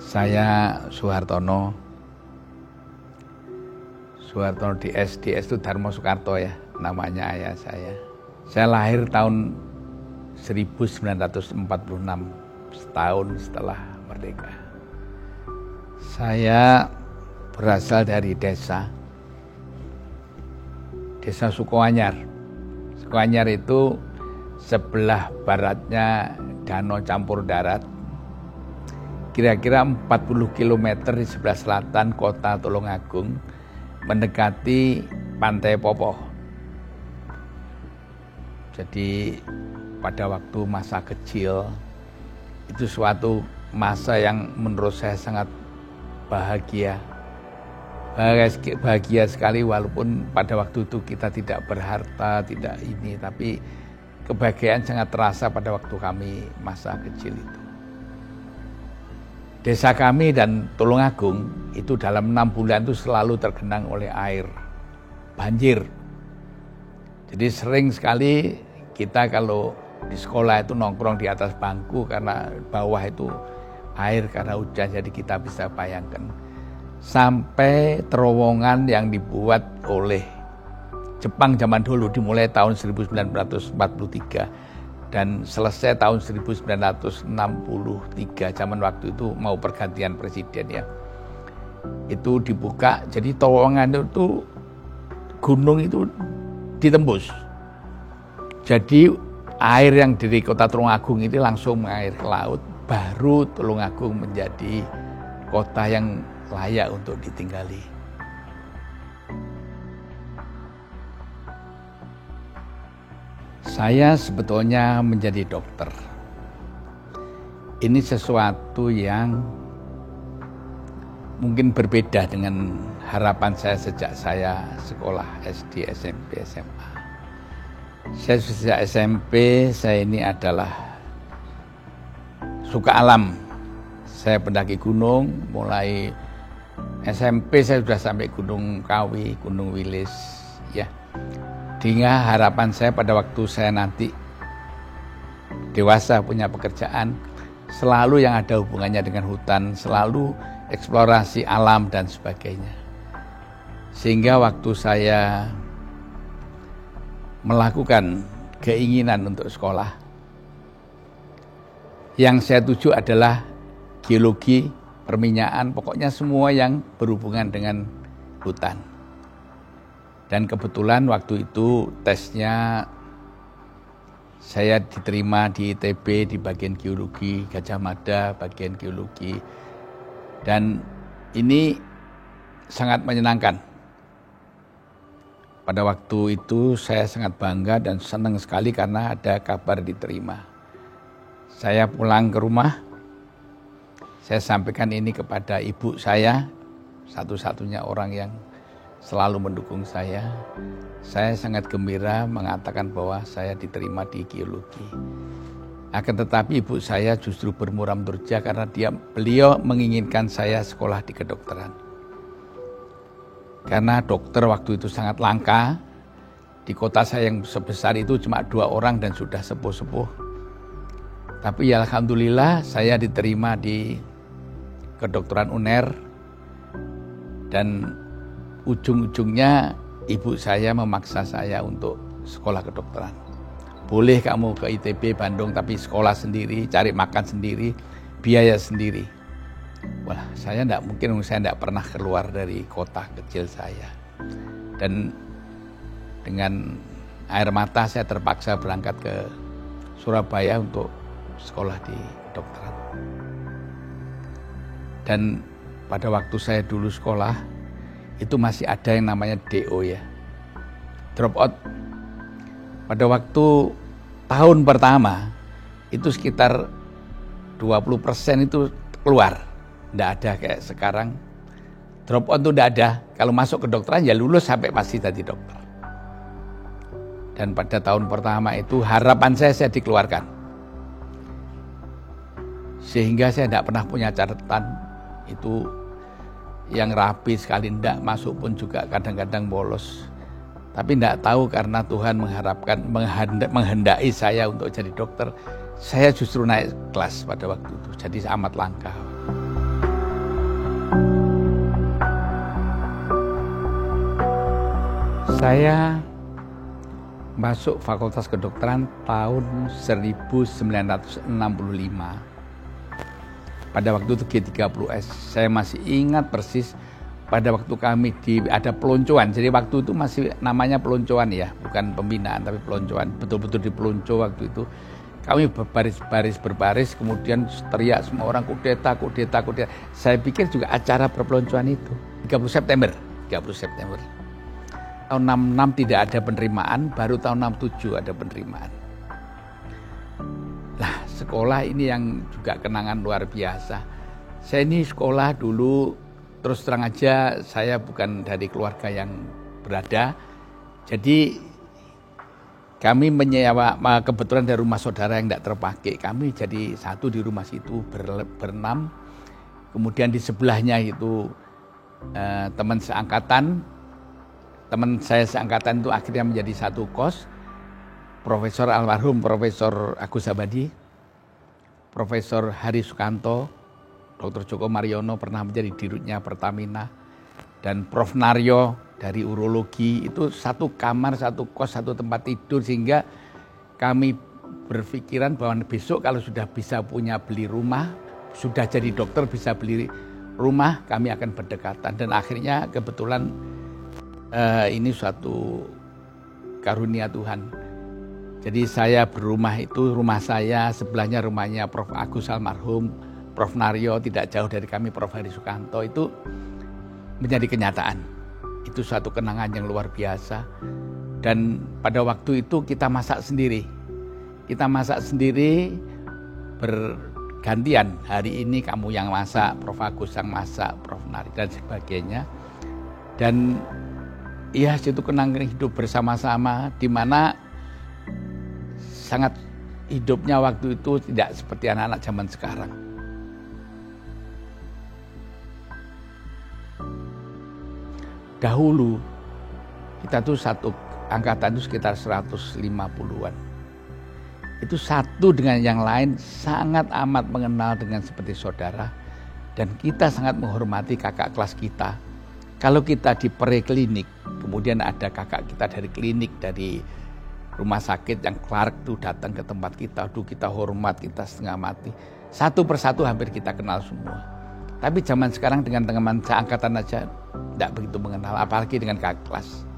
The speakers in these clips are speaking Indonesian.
Saya Soehartono DS itu Darmo Soekarto ya, namanya ayah saya. Saya lahir tahun 1946, setahun setelah merdeka. Saya berasal dari desa Sukoanyar. Sukoanyar itu sebelah baratnya Danau Campur Darat, kira-kira 40 km di sebelah selatan kota Tulungagung, mendekati Pantai Popoh. Jadi pada waktu masa kecil, itu suatu masa yang menurut saya sangat bahagia sekali, walaupun pada waktu itu kita tidak berharta, tidak ini, tapi kebahagiaan sangat terasa pada waktu kami masa kecil itu. Desa kami dan Tulungagung itu dalam 6 bulan itu selalu tergenang oleh air, banjir. Jadi sering sekali kita kalau di sekolah itu nongkrong di atas bangku karena bawah itu air karena hujan, jadi kita bisa bayangkan. Sampai terowongan yang dibuat oleh Jepang zaman dulu dimulai tahun 1943 dan selesai tahun 1963, zaman waktu itu mau pergantian presiden ya. Itu dibuka, jadi terowongan itu gunung itu ditembus. Jadi air yang dari kota Tulungagung ini langsung mengalir ke laut, baru Tulungagung menjadi kota yang layak untuk ditinggali. Saya sebetulnya menjadi dokter. Ini sesuatu yang mungkin berbeda dengan harapan saya sejak saya sekolah SD, SMP, SMA. Saya sejak SMP, saya ini adalah suka alam. Saya pendaki gunung, mulai SMP saya sudah sampai Gunung Kawi, Gunung Wilis, ya. Sehingga harapan saya pada waktu saya nanti dewasa punya pekerjaan, selalu yang ada hubungannya dengan hutan, selalu eksplorasi alam dan sebagainya. Sehingga waktu saya melakukan keinginan untuk sekolah, yang saya tuju adalah geologi, perminyakan, pokoknya semua yang berhubungan dengan hutan. Dan kebetulan waktu itu tesnya saya diterima di ITB di bagian geologi, Gajah Mada bagian geologi. Dan ini sangat menyenangkan. Pada waktu itu saya sangat bangga dan senang sekali karena ada kabar diterima. Saya pulang ke rumah, saya sampaikan ini kepada ibu saya, satu-satunya orang yang selalu mendukung saya. Saya sangat gembira mengatakan bahwa saya diterima di geologi. Akan tetapi ibu saya justru bermuram durja karena beliau menginginkan saya sekolah di kedokteran. Karena dokter waktu itu sangat langka. Di kota saya yang sebesar itu cuma 2 orang dan sudah sepuh-sepuh. Tapi ya alhamdulillah saya diterima di kedokteran UNER dan ujung-ujungnya ibu saya memaksa saya untuk sekolah kedokteran. Boleh kamu ke ITB Bandung tapi sekolah sendiri, cari makan sendiri, biaya sendiri. Wah, saya enggak mungkin, saya enggak pernah keluar dari kota kecil saya. Dan dengan air mata saya terpaksa berangkat ke Surabaya untuk sekolah di kedokteran. Dan pada waktu saya dulu sekolah, itu masih ada yang namanya DO ya, drop out. Pada waktu tahun pertama, itu sekitar 20% itu keluar. Tidak ada kayak sekarang, drop out itu tidak ada. Kalau masuk ke kedokteran ya lulus sampai pasti jadi dokter. Dan pada tahun pertama itu harapan saya dikeluarkan. Sehingga saya tidak pernah punya catatan itu yang rapi sekali, tidak masuk pun juga kadang-kadang bolos. Tapi tidak tahu karena Tuhan menghendaki saya untuk jadi dokter, saya justru naik kelas pada waktu itu, jadi amat langka. Saya masuk Fakultas Kedokteran tahun 1965. Pada waktu itu G30S. Saya masih ingat persis pada waktu kami ada peloncoan. Jadi waktu itu masih namanya peloncoan ya, bukan pembinaan tapi peloncoan. Betul-betul di pelonco waktu itu. Kami berbaris, kemudian teriak semua orang kudeta. Saya pikir juga acara perpeloncoan itu 30 September. Tahun 66 tidak ada penerimaan, baru tahun 67 ada penerimaan. Lah, sekolah ini yang juga kenangan luar biasa. Saya ini sekolah dulu, terus terang aja saya bukan dari keluarga yang berada. Jadi kami menyewa, kebetulan dari rumah saudara yang tidak terpakai. Kami jadi satu di rumah situ berenam. Kemudian di sebelahnya itu teman saya seangkatan itu akhirnya menjadi satu kos. Almarhum Profesor Agus Abadi, Profesor Hari Sukanto, Dr. Joko Mariono pernah menjadi dirutnya Pertamina, dan Prof. Naryo dari urologi. Itu satu kamar, satu kos, satu tempat tidur, sehingga kami berpikiran bahwa besok kalau sudah bisa beli rumah, sudah jadi dokter bisa beli rumah, kami akan berdekatan. Dan akhirnya kebetulan ini suatu karunia Tuhan. Jadi saya berumah itu, rumah saya sebelahnya rumahnya Prof. Agus almarhum, Prof. Naryo tidak jauh dari kami, Prof. Hari Sukanto, itu menjadi kenyataan. Itu suatu kenangan yang luar biasa. Dan pada waktu itu kita masak sendiri. Bergantian. Hari ini kamu yang masak, Prof. Agus yang masak, Prof. Naryo dan sebagainya. Dan iya, itu kenangan hidup bersama-sama, di mana sangat hidupnya waktu itu tidak seperti anak-anak zaman sekarang. Dahulu kita tuh satu angkatan itu sekitar 150-an. Itu satu dengan yang lain sangat amat mengenal dengan seperti saudara, dan kita sangat menghormati kakak kelas kita. Kalau kita di preklinik, kemudian ada kakak kita dari klinik, dari rumah sakit yang Clark tuh datang ke tempat kita, kita hormat, kita setengah mati. Satu persatu hampir kita kenal semua. Tapi zaman sekarang dengan teman seangkatan aja tidak begitu mengenal, apalagi dengan kakak kelas.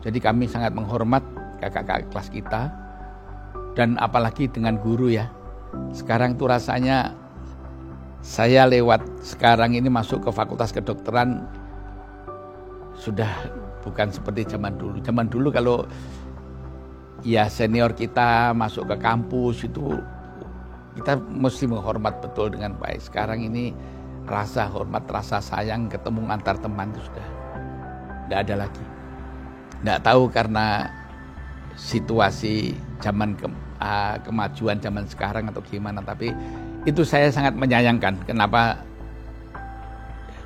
Jadi kami sangat menghormat kakak-kakak kelas kita, dan apalagi dengan guru ya. Sekarang tuh rasanya saya lewat sekarang ini masuk ke Fakultas Kedokteran sudah bukan seperti zaman dulu. Zaman dulu kalau ya senior kita masuk ke kampus itu kita mesti menghormat betul dengan baik. Sekarang ini rasa hormat, rasa sayang, ketemu antar teman itu sudah tidak ada lagi. Tidak tahu karena situasi zaman kemajuan zaman sekarang atau gimana, tapi itu saya sangat menyayangkan. Kenapa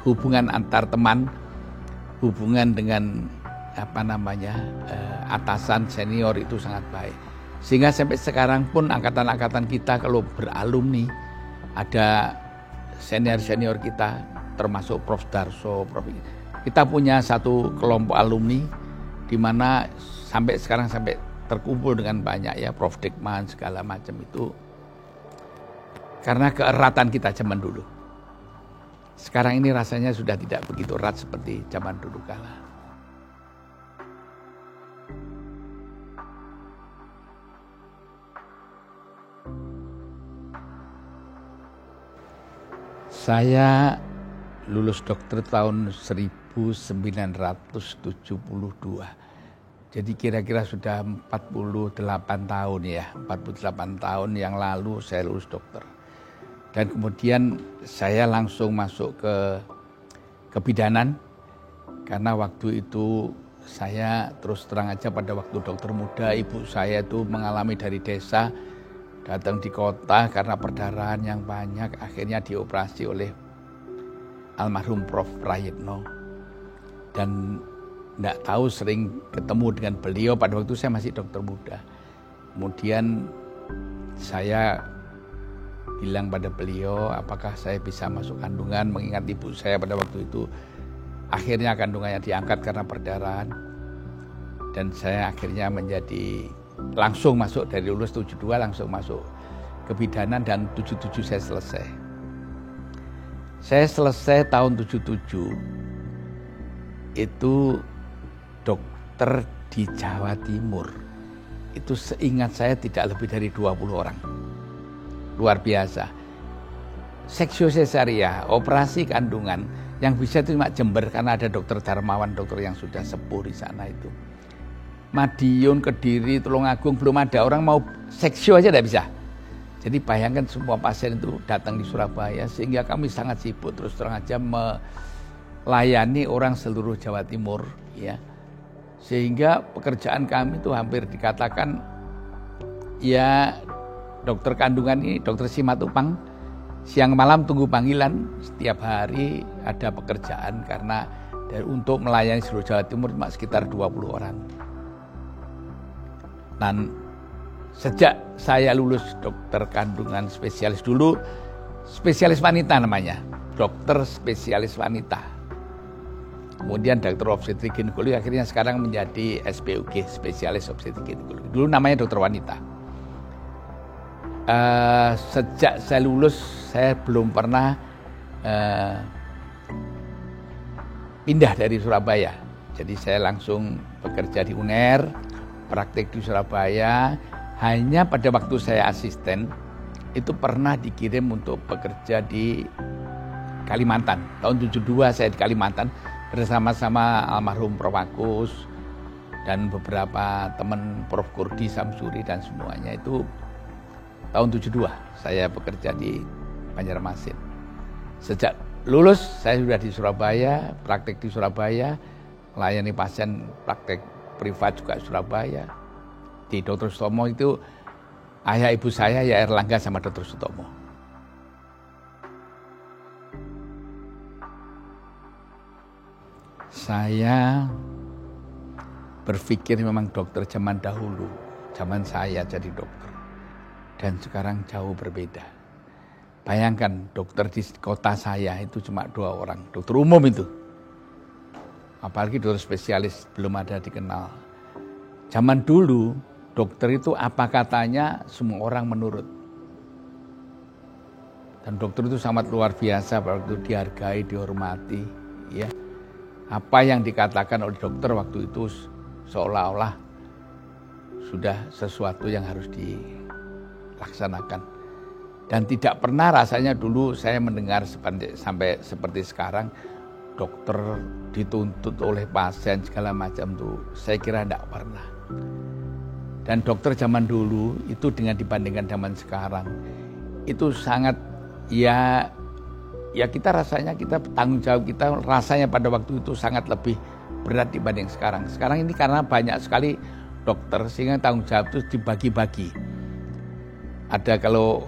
hubungan antar teman, hubungan dengan atasan senior itu sangat baik. Sehingga sampai sekarang pun angkatan-angkatan kita kalau beralumni, ada senior-senior kita, termasuk Prof. Darso, kita punya satu kelompok alumni di mana sampai sekarang sampai terkumpul dengan banyak ya, Prof. Dikman segala macam itu, karena keeratan kita zaman dulu. Sekarang ini rasanya sudah tidak begitu erat seperti zaman dulu kala. Saya lulus dokter tahun 1972. Jadi kira-kira sudah 48 tahun ya, 48 tahun yang lalu saya lulus dokter. Dan kemudian saya langsung masuk ke kebidanan, karena waktu itu saya terus terang aja pada waktu dokter muda, ibu saya itu mengalami dari desa datang di kota karena perdarahan yang banyak, akhirnya dioperasi oleh almarhum Prof. Prayitno. Dan tidak tahu, sering ketemu dengan beliau pada waktu saya masih dokter muda. Kemudian saya bilang pada beliau, apakah saya bisa masuk kandungan, mengingat ibu saya pada waktu itu akhirnya kandungannya diangkat karena perdarahan. Dan saya akhirnya langsung masuk dari lulus 72 langsung masuk kebidanan dan 77 saya selesai. Saya selesai tahun 77 itu dokter di Jawa Timur. Itu seingat saya tidak lebih dari 20 orang. Luar biasa. Seksio sesaria, operasi kandungan yang bisa itu cuma Jember karena ada dokter Darmawan, dokter yang sudah sepuh di sana itu. Madiun, Kediri, Tulungagung belum ada orang mau seksio aja tidak bisa. Jadi bayangkan semua pasien itu datang di Surabaya sehingga kami sangat sibuk terus terang aja melayani orang seluruh Jawa Timur ya. Sehingga pekerjaan kami itu hampir dikatakan ya dokter kandungan ini, dokter Simatupang siang malam tunggu panggilan, setiap hari ada pekerjaan karena untuk melayani seluruh Jawa Timur cuma sekitar 20 orang. Dan sejak saya lulus dokter kandungan spesialis dulu, spesialis wanita namanya, dokter spesialis wanita. Kemudian dokter obstetrik ginekologi akhirnya sekarang menjadi SPOG, spesialis obstetrik ginekologi. Dulu namanya dokter wanita. Sejak saya lulus, saya belum pernah pindah dari Surabaya. Jadi saya langsung bekerja di UNER, praktek di Surabaya. Hanya pada waktu saya asisten, itu pernah dikirim untuk bekerja di Kalimantan. Tahun 72 saya di Kalimantan bersama-sama almarhum Prof. Agus dan beberapa teman Prof. Kurdi, Samsuri dan semuanya. Itu tahun 72 saya bekerja di Banjarmasin. Sejak lulus saya sudah di Surabaya, praktek di Surabaya, melayani pasien praktek privat juga Surabaya. Di Dr. Sutomo itu ayah ibu saya ya Erlangga sama Dr. Sutomo. Saya berpikir memang dokter zaman dahulu, zaman saya jadi dokter, dan sekarang jauh berbeda. Bayangkan dokter di kota saya itu cuma 2 orang, dokter umum itu. Apalagi dokter spesialis belum ada dikenal. Zaman dulu dokter itu apa katanya semua orang menurut. Dan dokter itu sangat luar biasa, waktu dihargai, dihormati, ya. Apa yang dikatakan oleh dokter waktu itu seolah-olah sudah sesuatu yang harus dilaksanakan. Dan tidak pernah rasanya dulu saya mendengar sampai seperti sekarang dokter dituntut oleh pasien segala macam tuh. Saya kira tidak pernah. Dan dokter zaman dulu itu dengan dibandingkan zaman sekarang itu sangat ya kita rasanya kita tanggung jawab kita rasanya pada waktu itu sangat lebih berat dibanding sekarang. Sekarang ini karena banyak sekali dokter sehingga tanggung jawab itu dibagi-bagi. Ada kalau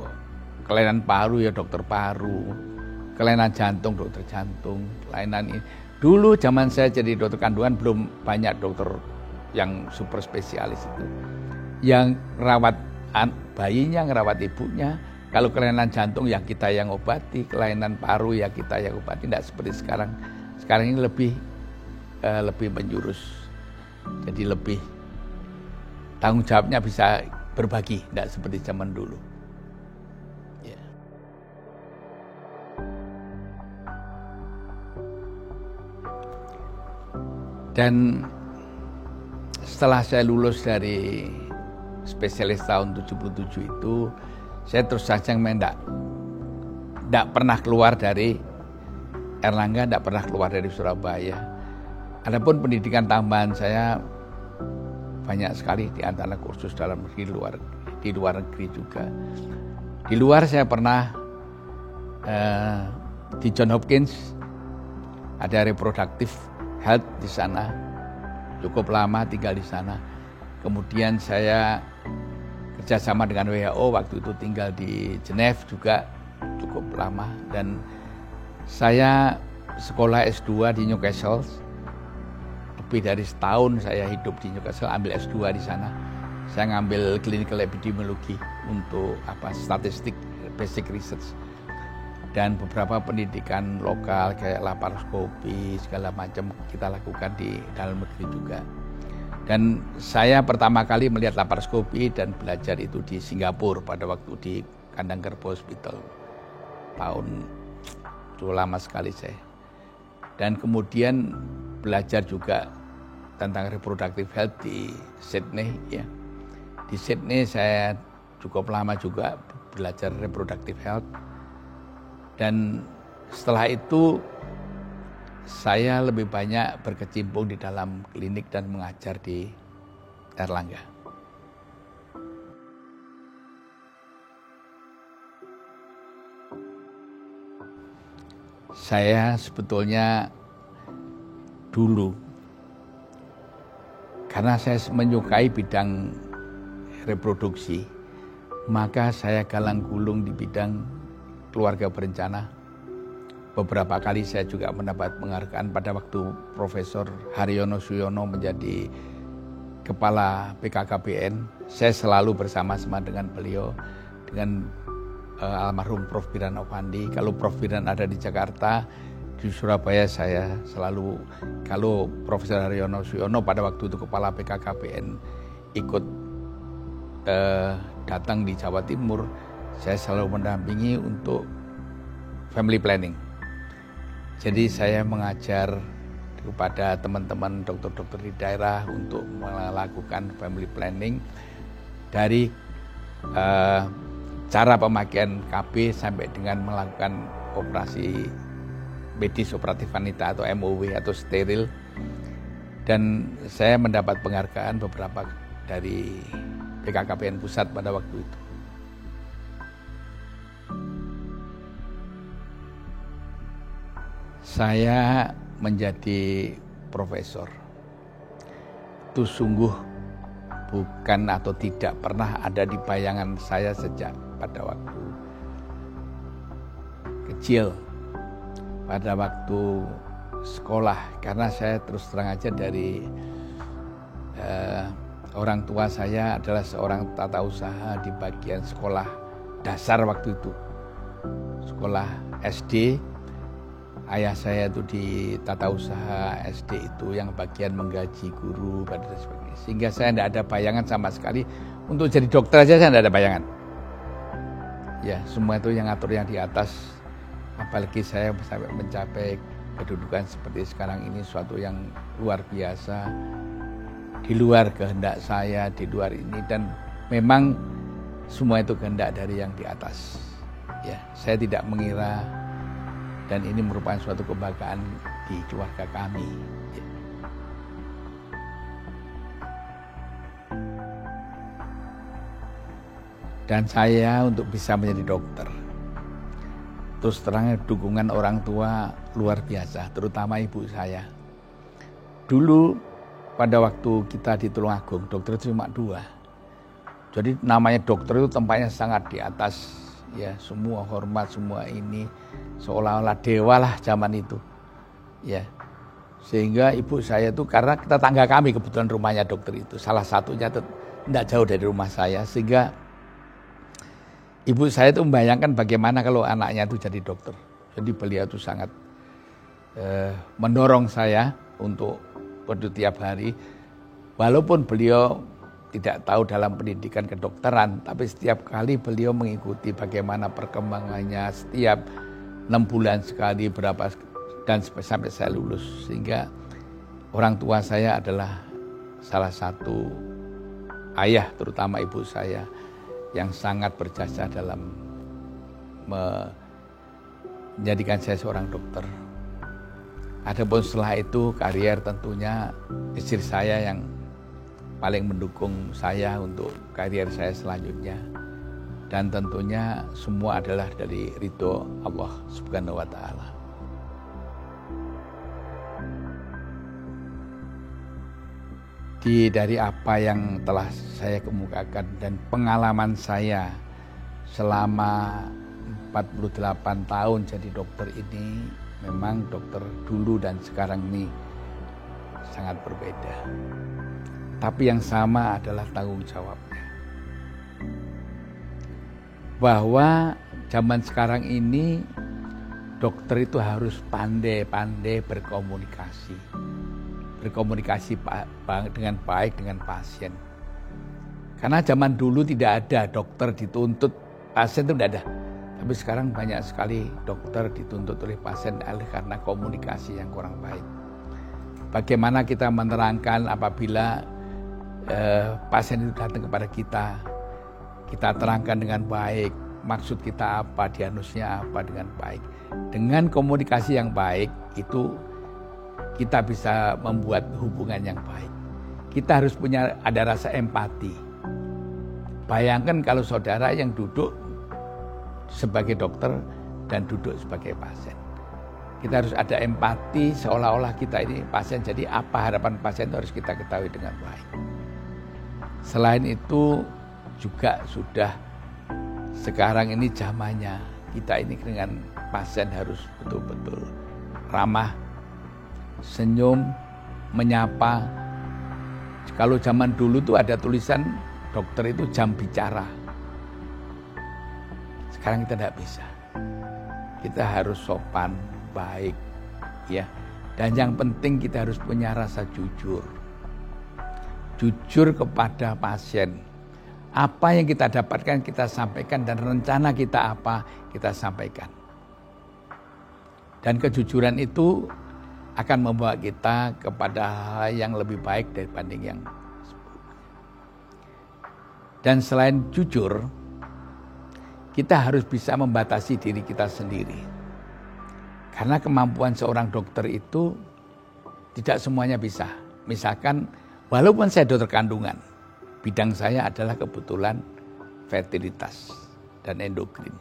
kelainan paru ya dokter paru, kelainan jantung dokter jantung, kelainan ini. Dulu zaman saya jadi dokter kandungan belum banyak dokter yang super spesialis itu. Yang rawat bayinya, ngerawat ibunya. Kalau kelainan jantung ya kita yang obati, kelainan paru ya kita yang obati. Tidak seperti sekarang. Sekarang ini lebih menjurus. Jadi lebih tanggung jawabnya bisa berbagi, tidak seperti zaman dulu. Ya. Dan setelah saya lulus dari spesialis tahun 77 itu, saya terus saja tidak pernah keluar dari Erlangga, tidak pernah keluar dari Surabaya. Adapun pendidikan tambahan saya banyak sekali, di antara kursus dalam negeri, di luar negeri juga. Di luar saya pernah di John Hopkins, ada reproductive health di sana, cukup lama tinggal di sana. Kemudian saya kerjasama dengan WHO, waktu itu tinggal di Geneva juga cukup lama. Dan saya sekolah S2 di Newcastle, lebih dari setahun saya hidup di Newcastle, ambil S2 di sana. Saya ngambil clinical epidemiologi untuk statistik, basic research. Dan beberapa pendidikan lokal kayak laparoskopi segala macam kita lakukan di dalam negeri juga. Dan saya pertama kali melihat laparoskopi dan belajar itu di Singapura pada waktu di Kandang Kerbau Hospital. Itu lama sekali saya. Dan kemudian belajar juga tentang reproductive health di Sydney ya. Di Sydney saya cukup lama juga belajar reproductive health. Dan setelah itu saya lebih banyak berkecimpung di dalam klinik dan mengajar di Erlangga. Saya sebetulnya dulu, karena saya menyukai bidang reproduksi, maka saya galang gulung di bidang keluarga berencana. Beberapa kali saya juga mendapat penghargaan pada waktu Profesor Haryono Suyono menjadi Kepala BKKBN. Saya selalu bersama-sama dengan beliau, dengan almarhum Prof. Biran Opandi. Kalau Prof. Biran ada di Jakarta, di Surabaya saya selalu, kalau Profesor Haryono Suyono pada waktu itu Kepala BKKBN ikut datang di Jawa Timur, saya selalu mendampingi untuk family planning. Jadi saya mengajar kepada teman-teman dokter-dokter di daerah untuk melakukan family planning dari cara pemakaian KB sampai dengan melakukan operasi medis operatif wanita atau MOW atau steril. Dan saya mendapat penghargaan beberapa dari BKKBN Pusat pada waktu itu. Saya menjadi profesor itu sungguh bukan atau tidak pernah ada di bayangan saya sejak pada waktu kecil, pada waktu sekolah, karena saya terus terang aja dari orang tua saya adalah seorang tata usaha di bagian sekolah dasar waktu itu, sekolah SD. Ayah saya itu di tata usaha SD itu yang bagian menggaji guru dan sebagainya. Sehingga saya tidak ada bayangan sama sekali untuk jadi dokter aja, saya tidak ada bayangan. Ya, semua itu yang ngatur yang di atas. Apalagi saya sampai mencapai kedudukan seperti sekarang ini, suatu yang luar biasa, di luar kehendak saya, di luar ini, dan memang semua itu kehendak dari yang di atas. Ya, saya tidak mengira. Dan ini merupakan suatu kebanggaan di keluarga kami. Dan saya untuk bisa menjadi dokter, terus terang dukungan orang tua luar biasa, terutama ibu saya. Dulu pada waktu kita di Tulungagung, dokter itu cuma 2. Jadi namanya dokter itu tempatnya sangat di atas. Ya, semua hormat, semua ini seolah-olah dewa lah zaman itu. Ya, sehingga ibu saya itu, karena tetangga kami kebetulan rumahnya dokter itu, salah satunya tidak jauh dari rumah saya, sehingga ibu saya itu membayangkan bagaimana kalau anaknya itu jadi dokter. Jadi beliau itu sangat mendorong saya untuk tiap hari, walaupun beliau tidak tahu dalam pendidikan kedokteran, tapi setiap kali beliau mengikuti bagaimana perkembangannya setiap 6 bulan sekali berapa, dan sampai saya lulus. Sehingga orang tua saya adalah salah satu ayah, terutama ibu saya, yang sangat berjasa dalam menjadikan saya seorang dokter. Adapun setelah itu karier, tentunya istri saya yang paling mendukung saya untuk karier saya selanjutnya. Dan tentunya semua adalah dari ridho Allah Subhanahu wa Ta'ala. Dari apa yang telah saya kemukakan dan pengalaman saya selama 48 tahun jadi dokter ini, memang dokter dulu dan sekarang ini sangat berbeda. Tapi yang sama adalah tanggung jawabnya. Bahwa zaman sekarang ini dokter itu harus pandai-pandai berkomunikasi. berkomunikasi dengan baik dengan pasien. Karena zaman dulu tidak ada dokter dituntut pasien itu tidak ada. Tapi sekarang banyak sekali dokter dituntut oleh pasien karena komunikasi yang kurang baik. Bagaimana kita menerangkan apabila pasien itu datang kepada kita terangkan dengan baik, maksud kita apa, diagnosnya apa dengan baik. Dengan komunikasi yang baik itu kita bisa membuat hubungan yang baik. Kita harus ada rasa empati. Bayangkan kalau saudara yang duduk sebagai dokter dan duduk sebagai pasien. Kita harus ada empati seolah-olah kita ini pasien. Jadi apa harapan pasien itu harus kita ketahui dengan baik. Selain itu juga sudah sekarang ini zamannya kita ini dengan pasien harus betul-betul ramah, senyum, menyapa. Kalau zaman dulu tuh ada tulisan dokter itu jam bicara. Sekarang kita tidak bisa. Kita harus sopan, baik, ya. Dan yang penting kita harus punya rasa jujur. Jujur kepada pasien. Apa yang kita dapatkan kita sampaikan dan rencana kita apa kita sampaikan. Dan kejujuran itu akan membawa kita kepada hal yang lebih baik dibanding yang sebelumnya. Dan selain jujur, kita harus bisa membatasi diri kita sendiri. Karena kemampuan seorang dokter itu tidak semuanya bisa. Misalkan, walaupun saya dokter kandungan, bidang saya adalah kebetulan fertilitas dan endokrin.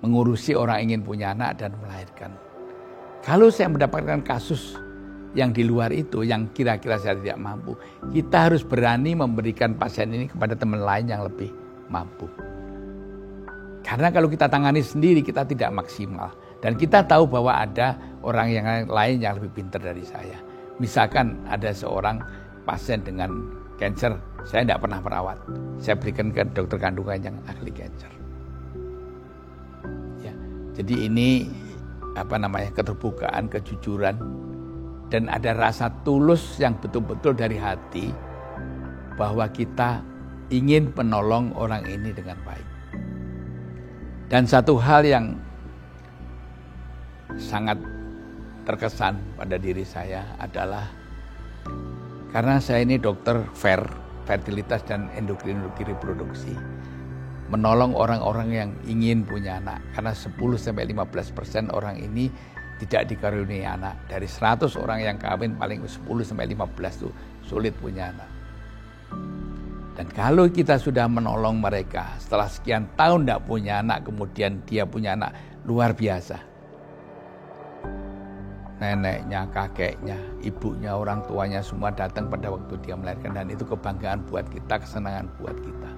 Mengurusi orang ingin punya anak dan melahirkan. Kalau saya mendapatkan kasus yang di luar itu, yang kira-kira saya tidak mampu, kita harus berani memberikan pasien ini kepada teman lain yang lebih mampu. Karena kalau kita tangani sendiri, kita tidak maksimal. Dan kita tahu bahwa ada orang yang lain yang lebih pintar dari saya. Misalkan ada seorang pasien dengan kanker, saya tidak pernah merawat. Saya berikan ke dokter kandungan yang ahli kanker. Ya, jadi ini keterbukaan, kejujuran, dan ada rasa tulus yang betul-betul dari hati bahwa kita ingin menolong orang ini dengan baik. Dan satu hal yang sangat terkesan pada diri saya adalah karena saya ini dokter fertilitas dan endokrinologi reproduksi, menolong orang-orang yang ingin punya anak. Karena 10-15% orang ini tidak dikaruniai anak. Dari 100 orang yang kawin paling 10-15 itu sulit punya anak. Dan kalau kita sudah menolong mereka, setelah sekian tahun tidak punya anak, kemudian dia punya anak, luar biasa. Neneknya, kakeknya, ibunya, orang tuanya semua datang pada waktu dia melahirkan. Dan itu kebanggaan buat kita, kesenangan buat kita.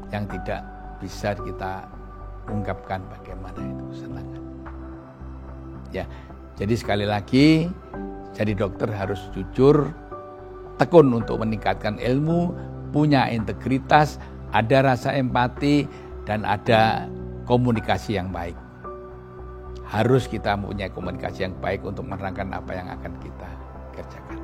Yang tidak bisa kita ungkapkan bagaimana itu kesenangan. Ya, jadi sekali lagi, jadi dokter harus jujur, tekun untuk meningkatkan ilmu, punya integritas, ada rasa empati, dan ada komunikasi yang baik. Harus kita mempunyai komunikasi yang baik untuk menerangkan apa yang akan kita kerjakan.